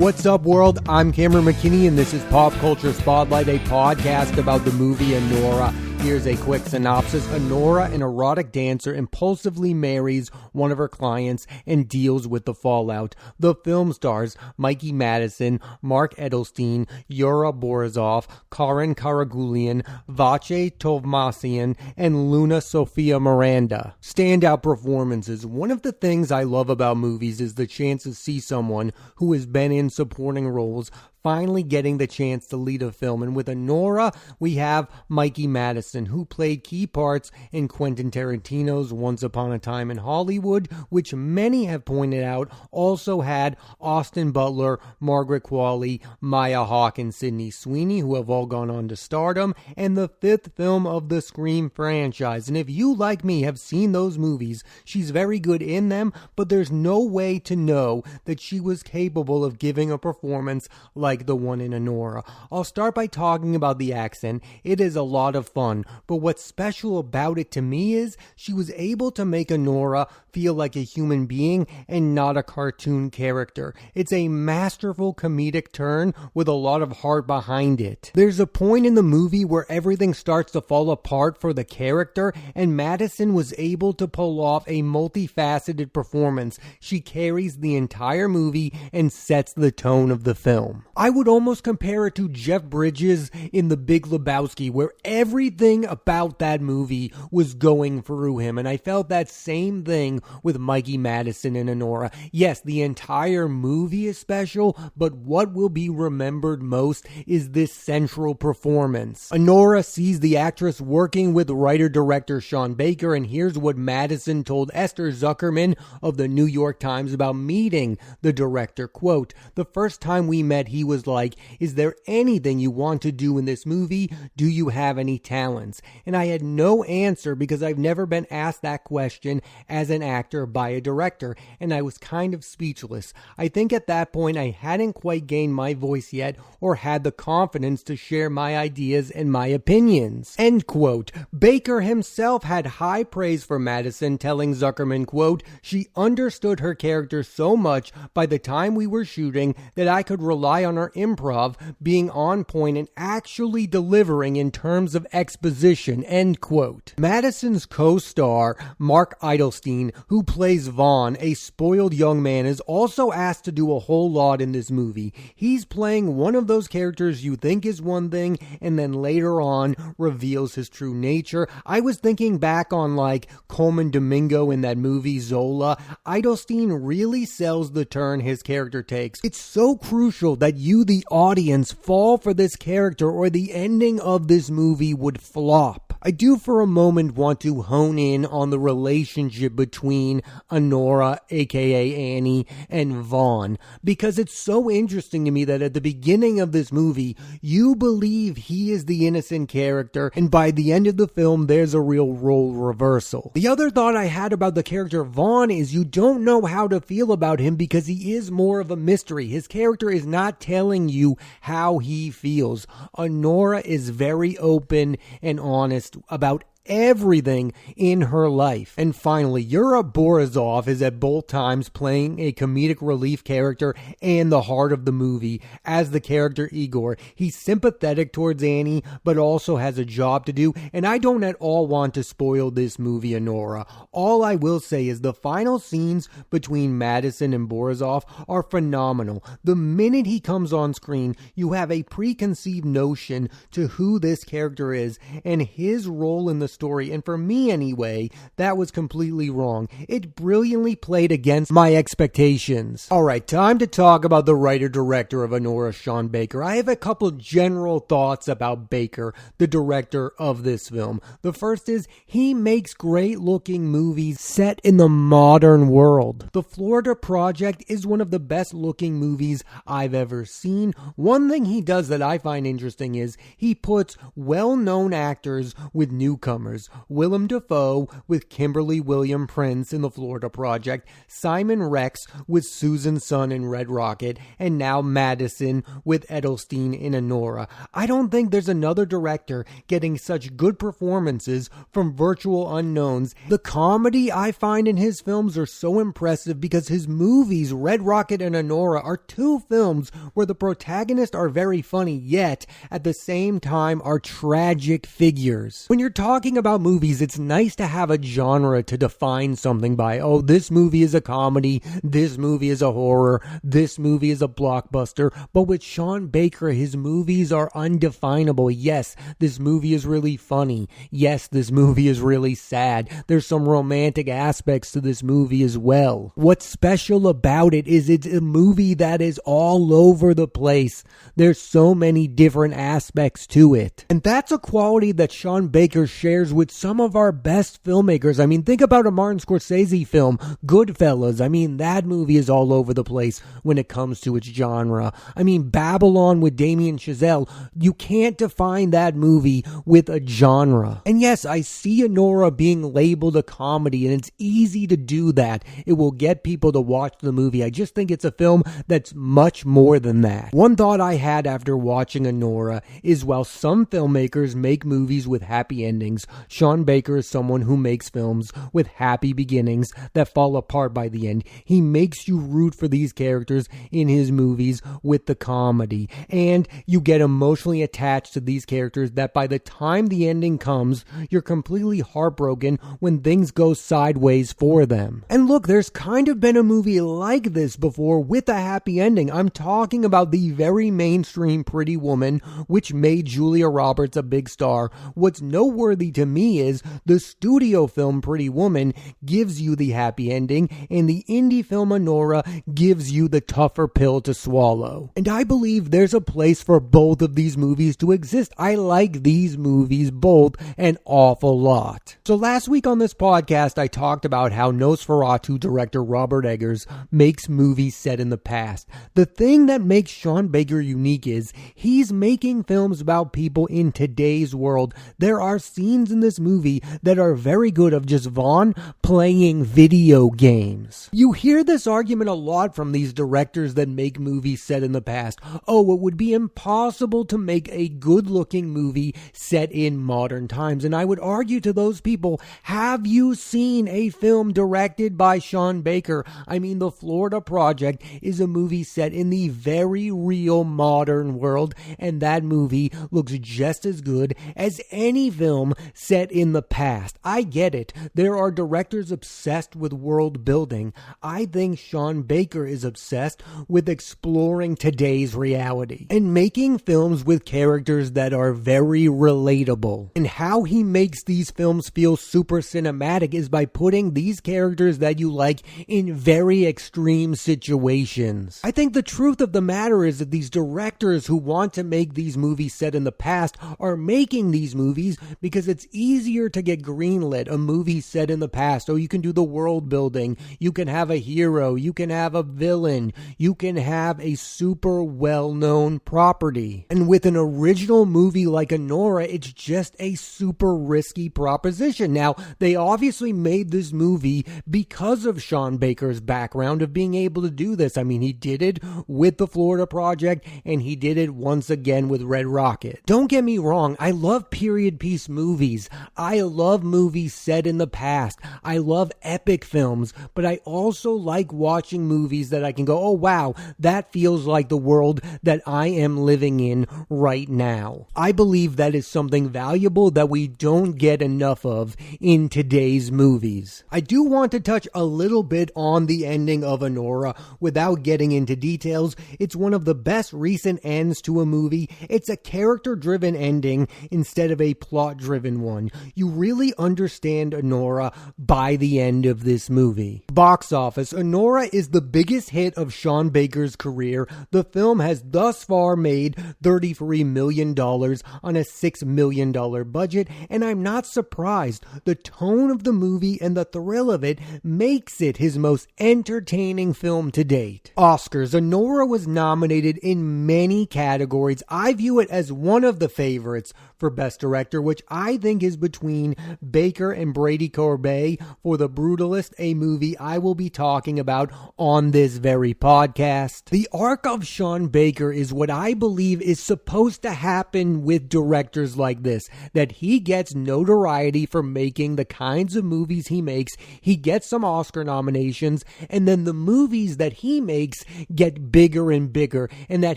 What's up, world? I'm Cameron McKinney, and this is Pop Culture Spotlight, a podcast about the movie Anora. Here's a quick synopsis. Anora, an erotic dancer, impulsively marries one of her clients and deals with the fallout. The film stars Mikey Madison, Mark Edelstein, Yura Borisov, Karin Karagulian, Vache Tovmasian, and Luna Sofia Miranda. Standout performances. One of the things I love about movies is the chance to see someone who has been in supporting roles finally getting the chance to lead a film. And with Anora, we have Mikey Madison, who played key parts in Quentin Tarantino's Once Upon a Time in Hollywood, which many have pointed out also had Austin Butler, Margaret Qualley, Maya Hawke, and Sydney Sweeney, who have all gone on to stardom, and the fifth film of the Scream franchise. And if you, like me, have seen those movies, she's very good in them, but there's no way to know that she was capable of giving a performance like the one in Anora. I'll start by talking about the accent. It is a lot of fun, but what's special about it to me is she was able to make Anora feel like a human being and not a cartoon character. It's a masterful comedic turn with a lot of heart behind it. There's a point in the movie where everything starts to fall apart for the character, and Madison was able to pull off a multifaceted performance. She carries the entire movie and sets the tone of the film. I would almost compare it to Jeff Bridges in The Big Lebowski, where everything about that movie was going through him, and I felt that same thing with Mikey Madison and Anora. Yes, the entire movie is special, but what will be remembered most is this central performance. Anora sees the actress working with writer-director Sean Baker, and here's what Madison told Esther Zuckerman of the New York Times about meeting the director. Quote, "The first time we met, he was like, 'Is there anything you want to do in this movie? Do you have any talents?' And I had no answer because I've never been asked that question as an actor by a director, and I was kind of speechless. I think at that point I hadn't quite gained my voice yet or had the confidence to share my ideas and my opinions." End quote. Baker himself had high praise for Madison, telling Zuckerman, quote, "She understood her character so much by the time we were shooting that I could rely on her improv being on point and actually delivering in terms of exposition." End quote. Madison's co-star, Mark Edelstein, who plays Vaughn, a spoiled young man, is also asked to do a whole lot in this movie. He's playing one of those characters you think is one thing and then later on reveals his true nature. I was thinking back on like Coleman Domingo in that movie Zola. Edelstein really sells the turn his character takes. It's so crucial that you, the audience, fall for this character or the ending of this movie would flop. I do for a moment want to hone in on the relationship between Anora, aka Annie, and Vaughn, because it's so interesting to me that at the beginning of this movie, you believe he is the innocent character, and by the end of the film, there's a real role reversal. The other thought I had about the character Vaughn is you don't know how to feel about him because he is more of a mystery. His character is not telling you how he feels. Anora is very open and honest about everything in her life. And finally, Yura Borisov is at both times playing a comedic relief character and the heart of the movie as the character Igor. He's sympathetic towards Annie, but also has a job to do, and I don't at all want to spoil this movie Anora. All I will say is the final scenes between Madison and Borisov are phenomenal. The minute he comes on screen, you have a preconceived notion to who this character is and his role in the story, and for me anyway, that was completely wrong. It brilliantly played against my expectations. Alright, time to talk about the writer-director of Anora, Sean Baker. I have a couple general thoughts about Baker, the director of this film. The first is, he makes great-looking movies set in the modern world. The Florida Project is one of the best-looking movies I've ever seen. One thing he does that I find interesting is he puts well-known actors with newcomers. newcomers: Willem Dafoe with Kimberly William Prince in The Florida Project, Simon Rex with Susan Sun in Red Rocket, and now Madison with Edelstein in Anora. I don't think there's another director getting such good performances from virtual unknowns. The comedy I find in his films are so impressive because his movies, Red Rocket and Anora, are two films where the protagonists are very funny, yet at the same time are tragic figures. When you're talking about movies, it's nice to have a genre to define something by. Oh, this movie is a comedy, this movie is a horror, this movie is a blockbuster. But with Sean Baker, his movies are undefinable. Yes, this movie is really funny. Yes, this movie is really sad. There's some romantic aspects to this movie as well. What's special about it is it's a movie that is all over the place. There's so many different aspects to it. And that's a quality that Sean Baker shares with some of our best filmmakers. I mean, think about a Martin Scorsese film, Goodfellas. I mean, that movie is all over the place when it comes to its genre. I mean, Babylon with Damien Chazelle, you can't define that movie with a genre. And yes, I see Anora being labeled a comedy, and it's easy to do that. It will get people to watch the movie. I just think it's a film that's much more than that. One thought I had after watching Anora is, while some filmmakers make movies with happy endings, Sean Baker is someone who makes films with happy beginnings that fall apart by the end. He makes you root for these characters in his movies with the comedy, and you get emotionally attached to these characters that by the time the ending comes, you're completely heartbroken when things go sideways for them. And look, there's kind of been a movie like this before with a happy ending. I'm talking about the very mainstream Pretty Woman, which made Julia Roberts a big star. What's noteworthy to me is the studio film Pretty Woman gives you the happy ending, and the indie film Anora gives you the tougher pill to swallow. And I believe there's a place for both of these movies to exist. I like these movies both an awful lot. So last week on this podcast, I talked about how Nosferatu director Robert Eggers makes movies set in the past. The thing that makes Sean Baker unique is he's making films about people in today's world. There are scenes in this movie that are very good of just Vaughn playing video games. You hear this argument a lot from these directors that make movies set in the past. Oh, it would be impossible to make a good-looking movie set in modern times. And I would argue to those people, have you seen a film directed by Sean Baker? I mean, The Florida Project is a movie set in the very real modern world, and that movie looks just as good as any film set in the past. I get it. There are directors obsessed with world building. I think Sean Baker is obsessed with exploring today's reality and making films with characters that are very relatable. And how he makes these films feel super cinematic is by putting these characters that you like in very extreme situations. I think the truth of the matter is that these directors who want to make these movies set in the past are making these movies because it's easier to get greenlit a movie set in the past. Oh, you can do the world building, you can have a hero, you can have a villain, you can have a super well-known property. And with an original movie like Anora, it's just a super risky proposition. Now, they obviously made this movie because of Sean Baker's background of being able to do this. I mean, he did it with The Florida Project, and he did it once again with Red Rocket. Don't get me wrong, I love period piece movies. I love movies set in the past. I love epic films, but I also like watching movies that I can go, oh wow, that feels like the world that I am living in right now. I believe that is something valuable that we don't get enough of in today's movies. I do want to touch a little bit on the ending of Anora without getting into details. It's one of the best recent ends to a movie. It's a character-driven ending instead of a plot-driven one. You really understand Anora by the end of this movie. Box office. Anora is the biggest hit of Sean Baker's career. The film has thus far made $33 million on a $6 million budget, and I'm not surprised. The tone of the movie and the thrill of it makes it his most entertaining film to date. Oscars. Anora was nominated in many categories. I view it as one of the favorites for Best Director, which I think think is between Baker and Brady Corbet for The Brutalist, a movie I will be talking about on this very podcast. The arc of Sean Baker is what I believe is supposed to happen with directors like this, that he gets notoriety for making the kinds of movies he makes, he gets some Oscar nominations, and then the movies that he makes get bigger and bigger, and that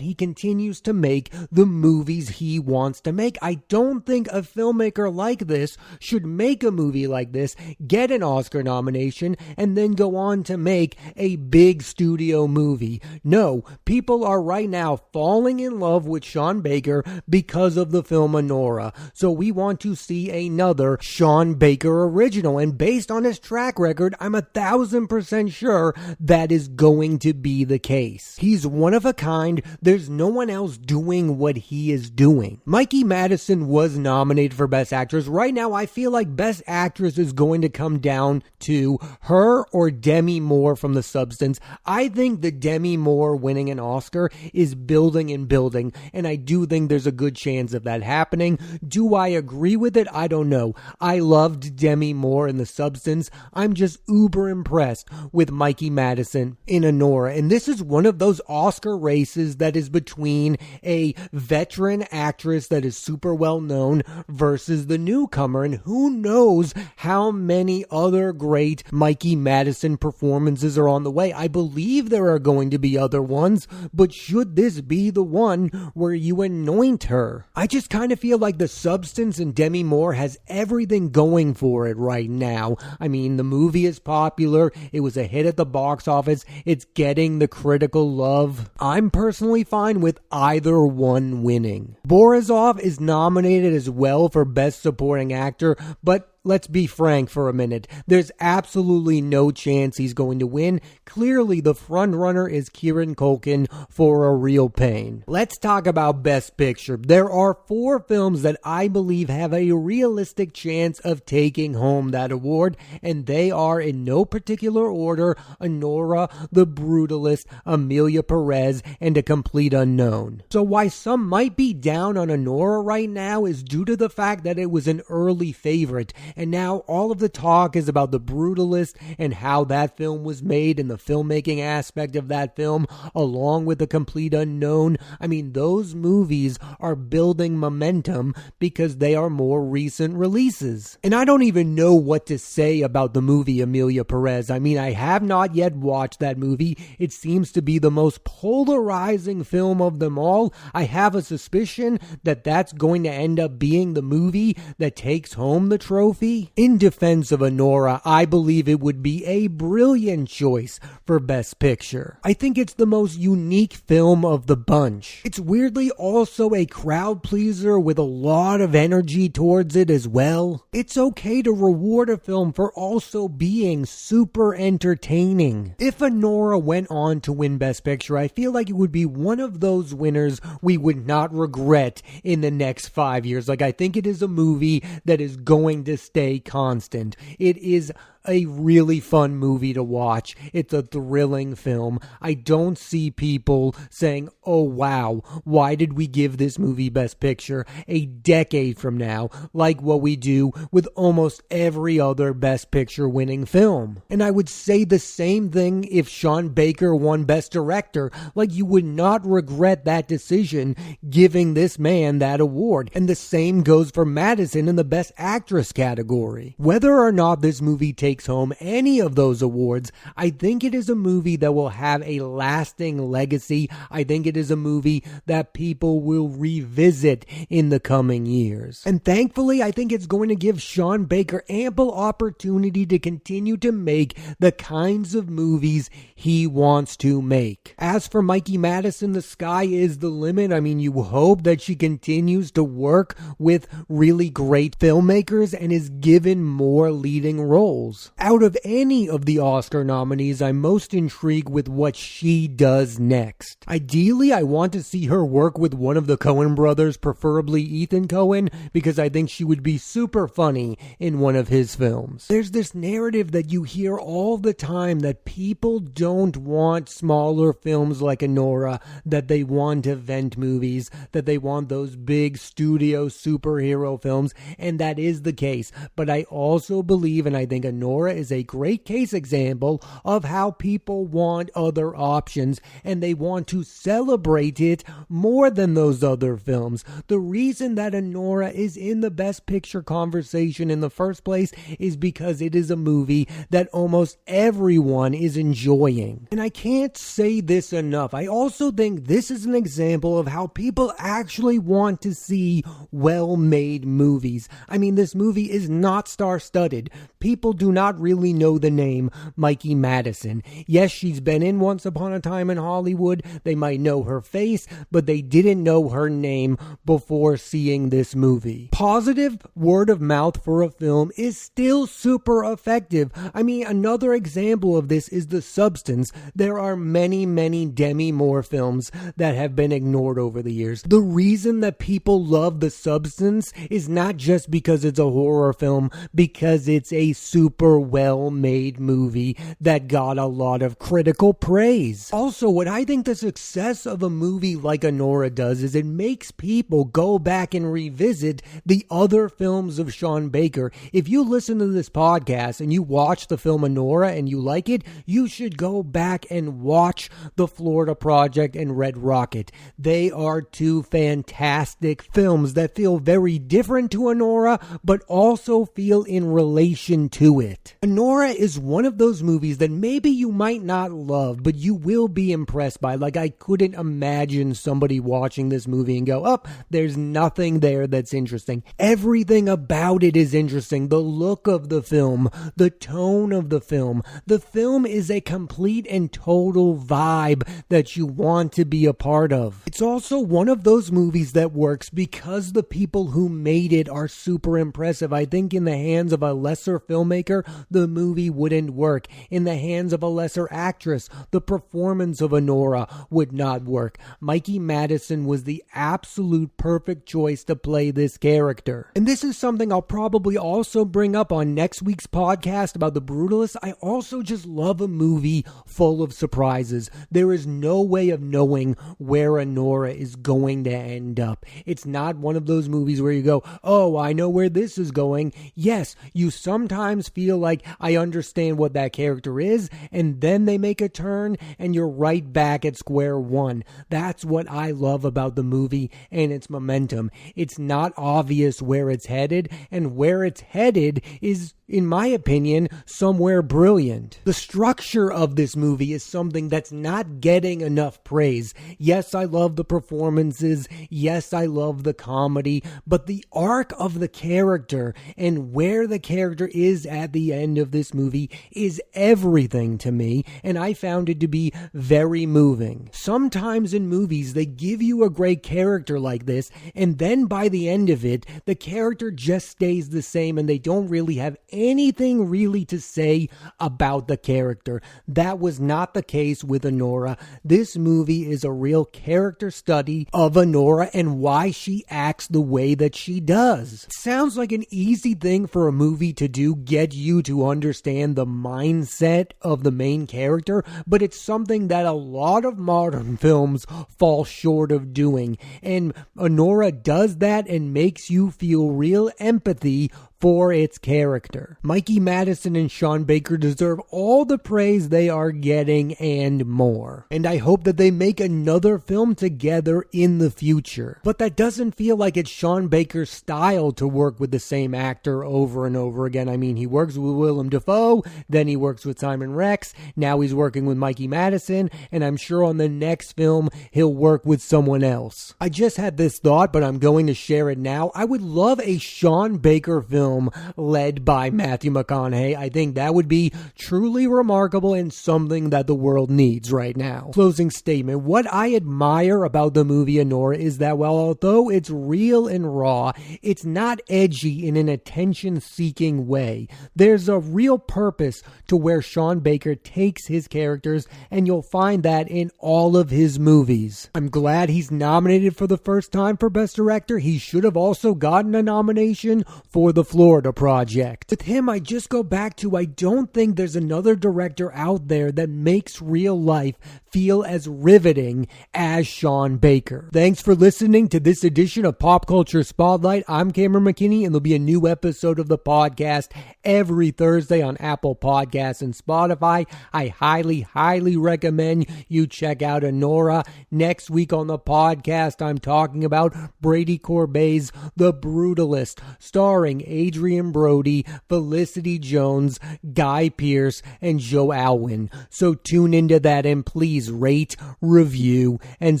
he continues to make the movies he wants to make. I don't think a filmmaker like this should make a movie like this, get an Oscar nomination, and then go on to make a big studio movie. No, people are right now falling in love with Sean Baker because of the film Anora. So we want to see another Sean Baker original, and based on his track record, I'm 1,000% sure that is going to be the case. He's one of a kind. There's no one else doing what he is doing. Mikey Madison was nominated for Best Actress. Right now, I feel like Best Actress is going to come down to her or Demi Moore from The Substance. I think that Demi Moore winning an Oscar is building and building, and I do think there's a good chance of that happening. Do I agree with it? I don't know. I loved Demi Moore in The Substance. I'm just uber impressed with Mikey Madison in Anora, and this is one of those Oscar races that is between a veteran actress that is super well known versus the newcomer, and who knows how many other great Mikey Madison performances are on the way. I believe there are going to be other ones, but should this be the one where you anoint her? I just kind of feel like The Substance and Demi Moore has everything going for it right now. I mean, the movie is popular, it was a hit at the box office, it's getting the critical love. I'm personally fine with either one winning. Borisov is nominated as well for Best Supporting Actor, but let's be frank for a minute. There's absolutely no chance he's going to win. Clearly, the frontrunner is Kieran Culkin for A Real Pain. Let's talk about Best Picture. There are 4 films that I believe have a realistic chance of taking home that award, and they are, in no particular order, Anora, The Brutalist, Amelia Perez, and A Complete Unknown. So why some might be down on Anora right now is due to the fact that it was an early favorite, and now all of the talk is about The Brutalist and how that film was made and the filmmaking aspect of that film, along with The Complete Unknown. I mean, those movies are building momentum because they are more recent releases. And I don't even know what to say about the movie Amelia Perez. I mean, I have not yet watched that movie. It seems to be the most polarizing film of them all. I have a suspicion that that's going to end up being the movie that takes home the trophy. In defense of Anora, I believe it would be a brilliant choice for Best Picture. I think it's the most unique film of the bunch. It's weirdly also a crowd pleaser with a lot of energy towards it as well. It's okay to reward a film for also being super entertaining. If Anora went on to win Best Picture, I feel like it would be one of those winners we would not regret in the next 5 years. Like, I think it is a movie that is going to stay constant. It is a really fun movie to watch. It's a thrilling film. I don't see people saying, oh wow, why did we give this movie Best Picture a decade from now, like what we do with almost every other Best Picture winning film. And I would say the same thing if Sean Baker won Best Director. Like, you would not regret that decision giving this man that award. And the same goes for Madison in the Best Actress category. Whether or not this movie takes home any of those awards, I think it is a movie that will have a lasting legacy. I think it is a movie that people will revisit in the coming years. And thankfully, I think it's going to give Sean Baker ample opportunity to continue to make the kinds of movies he wants to make. As for Mikey Madison, the sky is the limit. I mean, you hope that she continues to work with really great filmmakers and is given more leading roles. films. Out of any of the Oscar nominees, I'm most intrigued with what she does next. Ideally, I want to see her work with one of the Coen brothers, preferably Ethan Coen, because I think she would be super funny in one of his films. There's this narrative that you hear all the time that people don't want smaller films like Anora, that they want event movies, that they want those big studio superhero films, and that is the case. But I also believe, and I think Anora is a great case example of how people want other options, and they want to celebrate it more than those other films. The reason that Anora is in the Best Picture conversation in the first place is because it is a movie that almost everyone is enjoying. And I can't say this enough. I also think this is an example of how people actually want to see well-made movies. I mean, this movie is not star-studded. People do not really know the name Mikey Madison. Yes, she's been in Once Upon a Time in Hollywood. They might know her face, but they didn't know her name before seeing this movie. Positive word of mouth for a film is still super effective. I mean, another example of this is The Substance. There are many Demi Moore films that have been ignored over the years. The reason that people love The Substance is not just because it's a horror film, because it's a super well-made movie that got a lot of critical praise. Also, what I think the success of a movie like Anora does is it makes people go back and revisit the other films of Sean Baker. If you listen to this podcast and you watch the film Anora and you like it, you should go back and watch The Florida Project and Red Rocket. They are two fantastic films that feel very different to Anora, but also feel in relation to it. Anora is one of those movies that maybe you might not love, but you will be impressed by. Like, I couldn't imagine somebody watching this movie and go, there's nothing there that's interesting. Everything about it is interesting. The look of the film, the tone of the film. The film is a complete and total vibe that you want to be a part of. It's also one of those movies that works because the people who made it are super impressive. I think in the hands of a lesser filmmaker, the movie wouldn't work. In the hands of a lesser actress, the performance of Anora would not work. Mikey Madison was the absolute perfect choice to play this character. And this is something I'll probably also bring up on next week's podcast about The Brutalist. I also just love a movie full of surprises. There is no way of knowing where Anora is going to end up. It's not one of those movies where you go, I know where this is going. Yes, you sometimes feel like I understand what that character is, and then they make a turn and you're right back at square one. That's what I love about the movie and its momentum. It's not obvious where it's headed, and where it's headed is, in my opinion, somewhere brilliant. The structure of this movie is something that's not getting enough praise. Yes, I love the performances. Yes, I love the comedy, but the arc of the character and where the character is at the end of this movie is everything to me, and I found it to be very moving. Sometimes in movies, they give you a great character like this, and then by the end of it, the character just stays the same, and they don't really have anything really to say about the character. That was not the case with Anora. This movie is a real character study of Anora and why she acts the way that she does. It sounds like an easy thing for a movie to do, get you to understand the mindset of the main character, but it's something that a lot of modern films fall short of doing. And Anora does that and makes you feel real empathy for its character. Mikey Madison and Sean Baker deserve all the praise they are getting and more. And I hope that they make another film together in the future. But that doesn't feel like it's Sean Baker's style to work with the same actor over and over again. I mean, he works with Willem Dafoe, then he works with Simon Rex, now he's working with Mikey Madison, and I'm sure on the next film he'll work with someone else. I just had this thought, but I'm going to share it now. I would love a Sean Baker film film led by Matthew McConaughey. I think that would be truly remarkable and something that the world needs right now. Closing statement. What I admire about the movie Anora is that while although it's real and raw, it's not edgy in an attention-seeking way. There's a real purpose to where Sean Baker takes his characters, and you'll find that in all of his movies. I'm glad he's nominated for the first time for Best Director. He should have also gotten a nomination for The Florida Project. With him, I just go back to I don't think there's another director out there that makes real life feel as riveting as Sean Baker. Thanks for listening to this edition of Pop Culture Spotlight. I'm Cameron McKinney, and there'll be a new episode of the podcast every Thursday on Apple Podcasts and Spotify. I highly recommend you check out Anora. Next week on the podcast, I'm talking about Brady Corbet's The Brutalist, starring Adrian Brody, Felicity Jones, Guy Pearce, and Joe Alwyn. So tune into that and please rate, review, and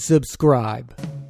subscribe.